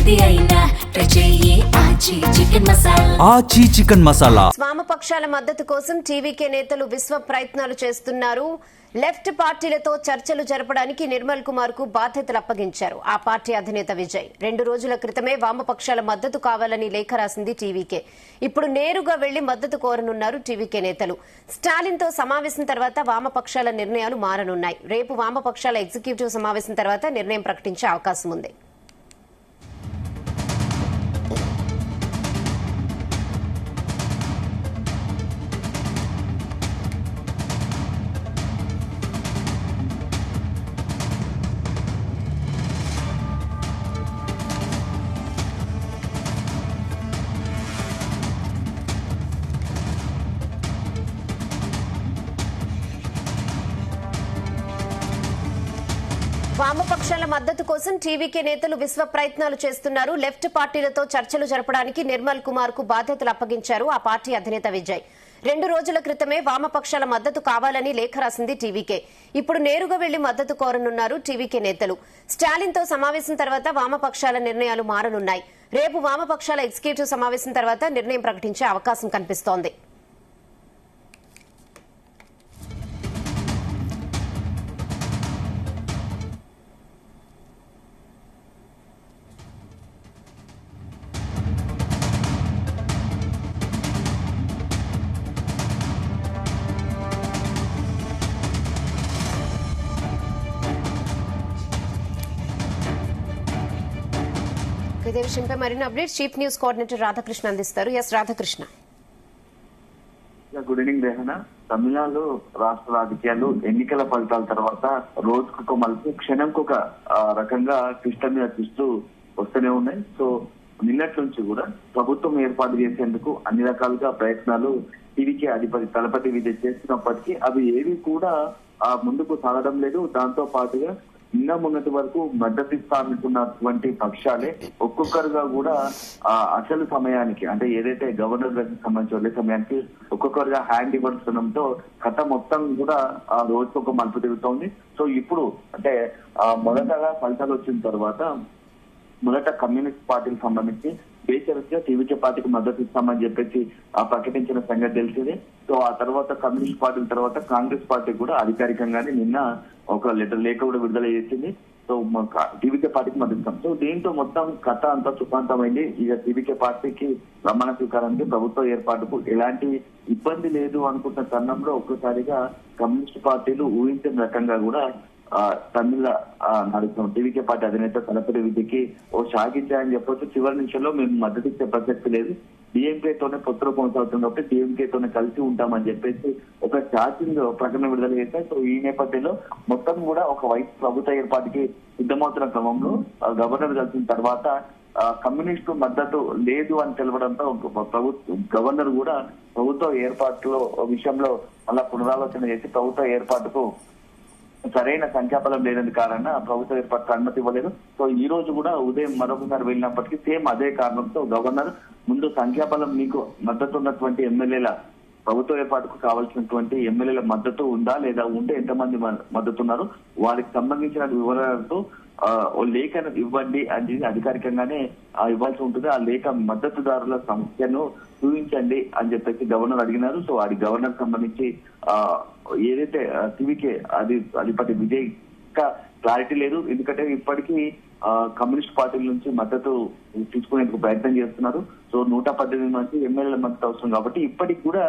ఏది అయినా ట్రై చెయ్యి ఆచి చికెన్ మసాలా. ఆచి చికెన్ మసాలా. వామపక్షాల మద్దతు కోసం టీవీకే నేతలు విశ్వ ప్రయత్నాలు చేస్తున్నారు. లెఫ్ట్ పార్టీలతో చర్చలు జరపడానికి నిర్మల్ కుమార్ కు బాధ్యతలు అప్పగించారు ఆ పార్టీ అధినేత విజయ్. 2 రోజుల క్రితమే వామపక్షాల మద్దతు కావాలని లేఖ రాసింది టీవీకే. ఇప్పుడు నేరుగా వెళ్లి మద్దతు కోరనున్నారు టీవీకే నేతలు. స్టాలిన్ తో సమావేశం తర్వాత వామపక్షాల నిర్ణయాలు మారనున్నాయి. రేపు వామపక్షాల ఎగ్జిక్యూటివ్ సమావేశం తర్వాత నిర్ణయం ప్రకటించే అవకాశం ఉంది. వామపక్షాల మద్దతు కోసం టీవీకే నేతలు విశ్వ ప్రయత్నాలు చేస్తున్నారు. లెఫ్ట్ పార్టీలతో చర్చలు జరపడానికి నిర్మల్ కుమార్ కు బాధ్యతలు అప్పగించారు ఆ పార్టీ అధినేత విజయ్. 2 రోజుల క్రితమే వామపక్షాల మద్దతు కావాలని లేఖ రాసింది టీవీకే. ఇప్పుడు నేరుగా వెళ్లి మద్దతు కోరనున్నారు టీవీకే నేతలు. స్టాలిన్ తో సమావేశం తర్వాత వామపక్షాల నిర్ణయాలు మారనున్నాయి. రేపు వామపక్షాల ఎగ్జిక్యూటివ్ సమావేశం తర్వాత నిర్ణయం ప్రకటించే అవకాశం కనిపిస్తోంది. ఇదే విషయంపై మరిన్ని updates chief news coordinator Radhakrishna అందిస్తారు. S Radhakrishna. Good evening Rehana. Tamil Nadu రాష్ట్ర రాజకీయాలు ఎన్నికల ఫలితాల తర్వాత రోజుకొక మలుపు, క్షణంకొక రకంగా ట్విస్ట్ మీద ట్విస్ట్ వస్తూనే ఉన్నాయి. సో నిన్నటి నుంచి కూడా ప్రభుత్వం ఏర్పాటు చేసేందుకు అన్ని రకాలుగా ప్రయత్నాలు టీవీకే అధిపతి తలపతి విజయ్ చేస్తున్నప్పటికీ అవి ఏవి కూడా ముందుకు సాగడం లేదు. దాంతో పాటుగా నిన్న మొన్నటి వరకు మద్దతిస్తున్నటువంటి పక్షాలే ఒక్కొక్కరుగా కూడా అసలు సమయానికి, అంటే ఏదైతే గవర్నర్ గారికి సంబంధించి వెళ్ళే సమయానికి ఒక్కొక్కరుగా హ్యాండ్ ఇవ్వడంతో కథ మొత్తం కూడా రోజుకు ఒక మలుపు తిరుగుతోంది. సో ఇప్పుడు అంటే మొదటగా ఫలితాలు వచ్చిన తర్వాత మొదట కమ్యూనిస్ట్ పార్టీకి సంబంధించి బేషరతుగా టీవీకే పార్టీకి మద్దతు ఇస్తామని చెప్పేసి ప్రకటించిన సంగతి తెలిసిందే. సో ఆ తర్వాత కమ్యూనిస్ట్ పార్టీ తర్వాత కాంగ్రెస్ పార్టీ కూడా అధికారికంగానే నిన్న ఒక లేఖ కూడా విడుదల చేసింది. సో టీవీకే పార్టీకి మద్దతు ఇస్తాం. సో దీంతో మొత్తం కథ అంతా సుఖాంతమైంది. ఇక టీవీకే పార్టీకి ప్రమాణ స్వీకారానికి ప్రభుత్వ ఏర్పాటుకు ఎలాంటి ఇబ్బంది లేదు అనుకున్న తరుణంలో ఒక్కసారిగా కమ్యూనిస్ట్ పార్టీలు ఊహించిన రకంగా కూడా తమిళ నడుస్తాం టీవీకే పార్టీ అధినేత తలపతి విజయ్కి ఓ షాక్ ఇచ్చాయని చెప్పొచ్చు. చివరి నిమిషంలో మేము మద్దతు ఇచ్చే ప్రసక్తి లేదు, డిఎంకేతోనే పొత్తులు కొనసాగుతుంది కాబట్టి డిఎంకేతోనే కలిసి ఉంటామని చెప్పేసి ఒక షాకింగ్ ప్రకటన విడుదల చేశారు. సో ఈ నేపథ్యంలో మొత్తం కూడా ఒక వైస్ ప్రభుత్వ ఏర్పాటుకి సిద్ధమవుతున్న క్రమంలో గవర్నర్ కలిసిన తర్వాత కమ్యూనిస్టు మద్దతు లేదు అని తెలవడంతో గవర్నర్ కూడా ప్రభుత్వ ఏర్పాటులో విషయంలో మళ్ళా పునరాలోచన చేసి ప్రభుత్వ ఏర్పాటుకు సరైన సంఖ్యాబలం లేని కారణంగా ప్రభుత్వ ఏర్పాటుకు అనుమతి ఇవ్వలేదు. సో ఈ రోజు కూడా ఉదయం మరొకసారి వెళ్ళినప్పటికీ సేమ్ అదే కారణంతో గవర్నర్ ముందు సంఖ్యాబలం మీకు మద్దతు ఉన్నటువంటి ఎమ్మెల్యేల ప్రభుత్వ ఏర్పాటుకు కావాల్సినటువంటి ఎమ్మెల్యేల మద్దతు ఉందా లేదా, ఉంటే ఎంతమంది మద్దతు ఉన్నారు, వారికి సంబంధించిన వివరాలతో ఓ లేఖను ఇవ్వండి అని అధికారికంగానే ఇవ్వాల్సి ఉంటుంది. ఆ లేఖ మద్దతుదారుల సంఖ్యను చూపించండి అని చెప్పేసి గవర్నర్ అడిగినారు. సో అది గవర్నర్ సంబంధించి ఏదైతే టీవీకే అధిపతి విజయ్ క్లారిటీ లేదు. ఎందుకంటే ఇప్పటికీ కమ్యూనిస్ట్ పార్టీల నుంచి మద్దతు తీసుకునేందుకు ప్రయత్నం చేస్తున్నారు. సో 118 మంది ఎమ్మెల్యేల మద్దతు అవసరం కాబట్టి ఇప్పటికి కూడా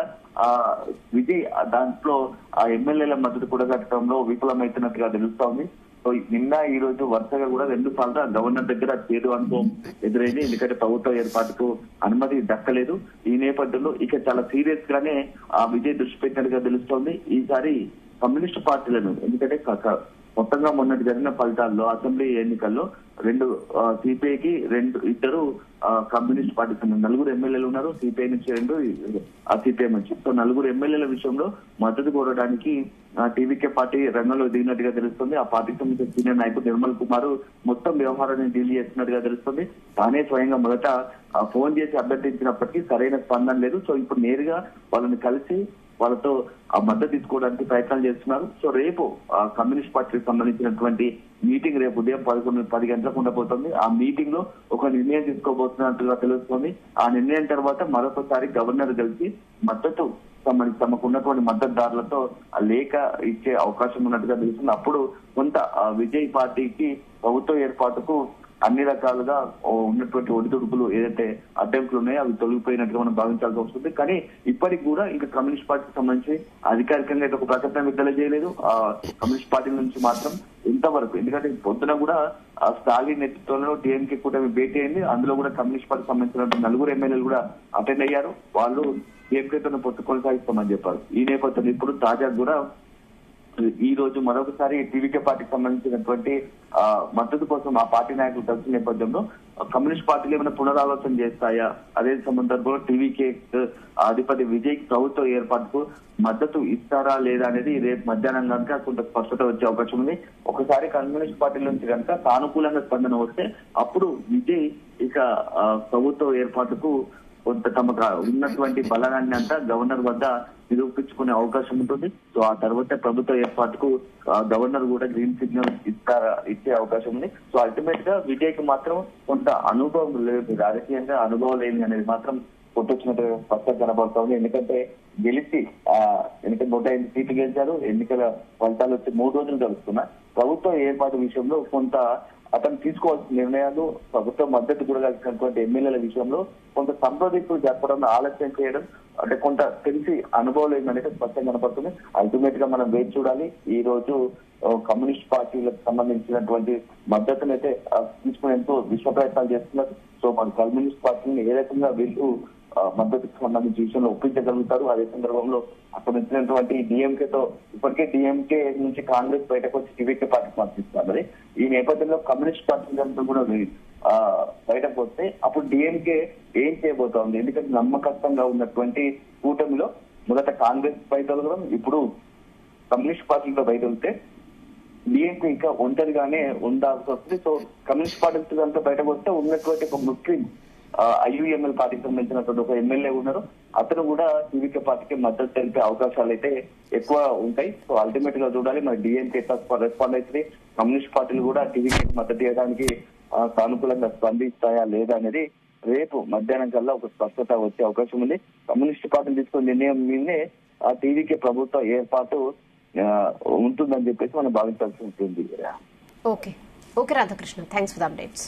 విజయ్ దాంట్లో ఆ ఎమ్మెల్యేల మద్దతు కూడగట్టడంలో విఫలమవుతున్నట్టుగా తెలుస్తోంది. సో నిన్న ఈ రోజు వరుసగా కూడా 2 సార్లు గవర్నర్ దగ్గర చేదు అనుభవం ఎదురైంది. ఎందుకంటే ప్రభుత్వ ఏర్పాటుకు అనుమతి దక్కలేదు. ఈ నేపథ్యంలో ఇక చాలా సీరియస్ గానే విజయ్ దృష్టి పెట్టినట్టుగా తెలుస్తోంది. ఈసారి కమ్యూనిస్ట్ పార్టీలను, ఎందుకంటే మొత్తంగా మొన్నటి జరిగిన ఫలితాల్లో అసెంబ్లీ ఎన్నికల్లో 2 సిపిఐకి 2 కమ్యూనిస్ట్ పార్టీకి 4 ఎమ్మెల్యేలు ఉన్నారు. సిపిఐ నుంచి 2, సిపిఐ నుంచి. సో 4 ఎమ్మెల్యేల విషయంలో మద్దతు కోరడానికి టీవీకే పార్టీ రంగంలో దిగినట్టుగా తెలుస్తుంది. ఆ పార్టీకి సంబంధించిన సీనియర్ నాయకుడు నిర్మల్ కుమార్ మొత్తం వ్యవహారాన్ని డీల్ చేస్తున్నట్టుగా తెలుస్తుంది. తానే స్వయంగా మొదట ఫోన్ చేసి అభ్యర్థించినప్పటికీ సరైన స్పందన లేదు. సో ఇప్పుడు నేరుగా వాళ్ళని కలిసి వాళ్ళతో ఆ మద్దతు తీసుకోవడానికి ప్రయత్నాలు చేస్తున్నారు. సో రేపు కమ్యూనిస్ట్ పార్టీకి సంబంధించినటువంటి మీటింగ్ రేపు ఉదయం 10 గంటలకు ఉండబోతుంది. ఆ మీటింగ్ లో ఒక నిర్ణయం తీసుకోబోతున్నట్టుగా తెలుస్తోంది. ఆ నిర్ణయం తర్వాత మరొకసారి గవర్నర్ కలిసి మద్దతు సంబంధించి తమకు ఉన్నటువంటి మద్దతుదారులతో ఆ లేఖ ఇచ్చే అవకాశం ఉన్నట్టుగా తెలుస్తుంది. అప్పుడు కొంత విజయ్ పార్టీకి ప్రభుత్వ ఏర్పాటుకు అన్ని రకాలుగా ఉన్నటువంటి ఒడిదుడుకులు ఏదైతే అడ్డంకులు ఉన్నాయో అవి తొలగిపోయినట్టుగా మనం భావించాల్సి వస్తుంది. కానీ ఇప్పటికి కూడా ఇంకా కమ్యూనిస్ట్ పార్టీకి సంబంధించి అధికారికంగా ఒక ప్రకటన విడుదల చేయలేదు. ఆ కమ్యూనిస్ట్ పార్టీ నుంచి మాత్రం ఇంతవరకు, ఎందుకంటే పొద్దున కూడా స్టాలిన్ నేతృత్వంలో టీఎంకే కూటమి భేటీ అయింది. అందులో కూడా కమ్యూనిస్ట్ పార్టీకి సంబంధించిన 4 ఎమ్మెల్యేలు కూడా అటెండ్ అయ్యారు. వాళ్ళు టీఎంకేతో పొత్తు కొనసాగిస్తామని చెప్పారు. ఈ నేపథ్యంలో ఇప్పుడు తాజా కూడా ఈ రోజు మరొకసారి టీవీకే పార్టీకి సంబంధించినటువంటి మద్దతు కోసం ఆ పార్టీ నాయకులు కలిసిన నేపథ్యంలో కమ్యూనిస్ట్ పార్టీలు ఏమైనా పునరాలోచన చేస్తాయా, అదే సందర్భంలో టీవీకే అధిపతి విజయ్ ప్రభుత్వ ఏర్పాటుకు మద్దతు ఇస్తారా లేదా అనేది రేపు మధ్యాహ్నం కనుక కొంత స్పష్టత వచ్చే అవకాశం ఉంది. ఒకసారి కమ్యూనిస్ట్ పార్టీ నుంచి కనుక సానుకూలంగా స్పందన వస్తే అప్పుడు విజయ్ ఇక ప్రభుత్వ ఏర్పాటుకు కొంత తమకు ఉన్నటువంటి బలాన్ని అంతా గవర్నర్ వద్ద నిరూపించుకునే అవకాశం ఉంటుంది. సో ఆ తర్వాత ప్రభుత్వ ఏర్పాటుకు గవర్నర్ కూడా గ్రీన్ సిగ్నల్ ఇచ్చే అవకాశం ఉంది. సో అల్టిమేట్ గా విజయ్కి మాత్రం కొంత అనుభవం లేదు, రాజకీయంగా అనుభవం లేని అనేది మాత్రం కొట్టొచ్చినట్టు స్పష్టంగా కనబడుతుంది. ఎందుకంటే గెలిచి ఎందుకంటే 105 సీట్లు గెలిచారు. ఎన్నికల ఫలితాలు వచ్చి 3 రోజులు గడుస్తున్నా ప్రభుత్వ ఏర్పాటు విషయంలో కొంత అతను తీసుకోవాల్సిన నిర్ణయాలు, ప్రభుత్వ మద్దతు కూడా కలిసినటువంటి ఎమ్మెల్యేల విషయంలో కొంత సంప్రదింపులు జరపడం, ఆలస్యం చేయడం అంటే కొంత తెలిసి అనుభవం లేదనేది స్పష్టంగా కనపడుతుంది. అల్టిమేట్ గా మనం వేచి చూడాలి. ఈ రోజు కమ్యూనిస్ట్ పార్టీలకు సంబంధించినటువంటి మద్దతును అయితే తీసుకునేందుకు విశ్వ ప్రయత్నాలు చేస్తున్నారు. సో మన కమ్యూనిస్ట్ పార్టీని ఏ రకంగా వీళ్ళు మద్దతుకు సంబంధించిన విషయంలో ఒప్పించగలుగుతారు. అదే సందర్భంలో అక్కడ వచ్చినటువంటి డిఎంకేతో ఇప్పటికే డిఎంకే నుంచి కాంగ్రెస్ బయటకు వచ్చి టీవీకే పార్టీకి మద్దతిస్తున్నారు. ఈ నేపథ్యంలో కమ్యూనిస్ట్ పార్టీ కూడా బయటకు వస్తే అప్పుడు డిఎంకే ఏం చేయబోతోంది? ఎందుకంటే నమ్మకత్వంగా ఉన్నటువంటి కూటమిలో మొదట కాంగ్రెస్ బయట వెళ్ళడం, ఇప్పుడు కమ్యూనిస్ట్ పార్టీలో బయట వెళ్తే డిఎంకే ఇంకా ఒంటరిగానే ఉండాల్సి వస్తుంది. సో కమ్యూనిస్ట్ పార్టీ అంతా బయటకు వస్తే ఉన్నటువంటి ఒక ముస్లిం ఐయుఎంఎల్ పార్టీకి సంబంధించినటువంటి ఒక ఎమ్మెల్యే ఉన్నారు. అతను కూడా టీవీకే పార్టీకి మద్దతు తెలిపే అవకాశాలు అయితే ఎక్కువ ఉంటాయి. సో అల్టిమేట్ గా చూడాలి మరి డిఎంకే రెస్పాండ్ అవుతుంది, కమ్యూనిస్ట్ పార్టీలు కూడా టీవీకి మద్దతు ఇవ్వడానికి సానుకూలంగా స్పందిస్తాయా లేదా అనేది రేపు మధ్యాహ్నం కల్లా ఒక స్పష్టత వచ్చే అవకాశం ఉంది. కమ్యూనిస్ట్ పార్టీలు తీసుకున్న నిర్ణయం మీదనే ఆ టీవీకే ప్రభుత్వ ఏర్పాటు ఉంటుందని చెప్పేసి మనం భావించాల్సి ఉంటుంది. Okay Radhakrishna, thanks for the updates.